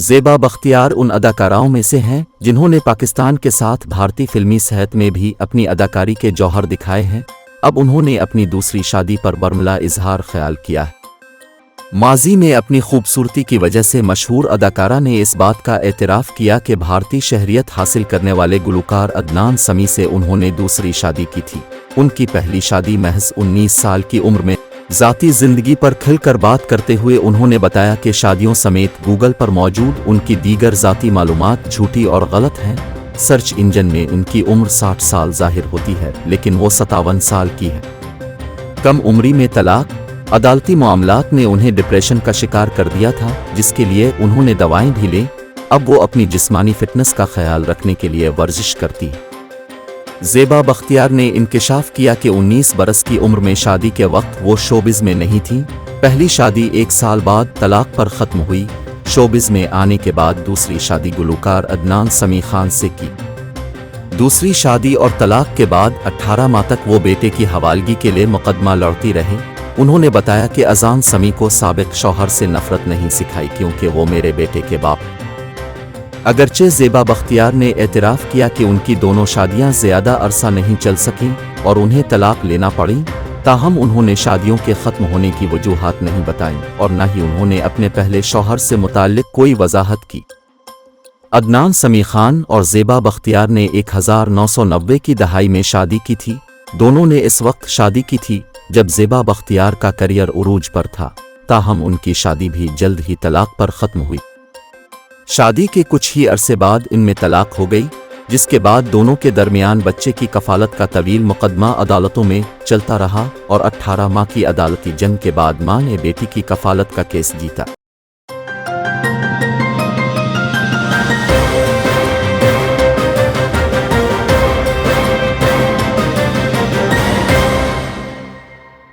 ज़ेबा बख्तियार उन अदाकाराओं में से हैं जिन्होंने पाकिस्तान के साथ भारतीय फिल्मी सेहत में भी अपनी अदाकारी के जौहर दिखाए हैं। अब उन्होंने अपनी दूसरी शादी पर बर्मला इजहार ख्याल किया है। माजी में अपनी खूबसूरती की वजह से मशहूर अदाकारा ने इस बात का एतराफ़ किया कि भारतीय शहरियत हासिल करने वाले गुलकार अदनान समी से उन्होंने दूसरी शादी की थी। उनकी पहली शादी महज 19 साल की उम्र में। ज़ाती ज़िंदगी पर खुलकर बात करते हुए उन्होंने बताया कि शादियों समेत गूगल पर मौजूद उनकी दीगर ज़ाती मालूमात झूठी और गलत हैं। सर्च इंजन में उनकी उम्र 60 साल जाहिर होती है, लेकिन वो 57 साल की है। कम उम्री में तलाक, अदालती मामलात ने उन्हें डिप्रेशन का शिकार कर दिया था, जिसके लिए उन्होंने दवाएं भी ली। अब वो अपनी जिस्मानी फिटनेस का ख्याल रखने के लिए वर्जिश करती है। ज़ेबा बख्तियार ने इंकिशाफ किया कि 19 बरस की उम्र में शादी के वक्त वो शोबिज़ में नहीं थी। पहली शादी 1 साल बाद तलाक पर ख़त्म हुई। शोबिज़ में आने के बाद दूसरी शादी गुलकार अदनान समी खान से की। दूसरी शादी और तलाक के बाद 18 माह तक वो बेटे की हवालगी के लिए मुकदमा लड़ती रही। उन्होंने बताया कि अजान समी को साबिक शौहर से नफरत नहीं सिखाई, क्योंकि वो मेरे बेटे के बाप हैं। अगरचे ज़ेबा बख्तियार ने एतराफ़ किया कि उनकी दोनों शादियां ज़्यादा अरसा नहीं चल सकीं और उन्हें तलाक लेना पड़ी, ताहम उन्होंने शादियों के ख़त्म होने की वजूहात नहीं बताईं और न ही उन्होंने अपने पहले शौहर से मुताल्लिक़ कोई वजाहत की। अदनान समी खान और ज़ेबा बख्तियार ने 1990 की दहाई में शादी की थी। दोनों ने इस वक्त शादी की थी जब ज़ेबा बख्तियार का करियर उरूज पर था, ताहम उनकी शादी भी जल्द ही तलाक पर ख़त्म हुई। शादी के कुछ ही अरसे बाद इनमें तलाक हो गई, जिसके बाद दोनों के दरमियान बच्चे की कफालत का तवील मुकदमा अदालतों में चलता रहा और 18 माह की अदालती जंग के बाद मां ने बेटी की कफालत का केस जीता।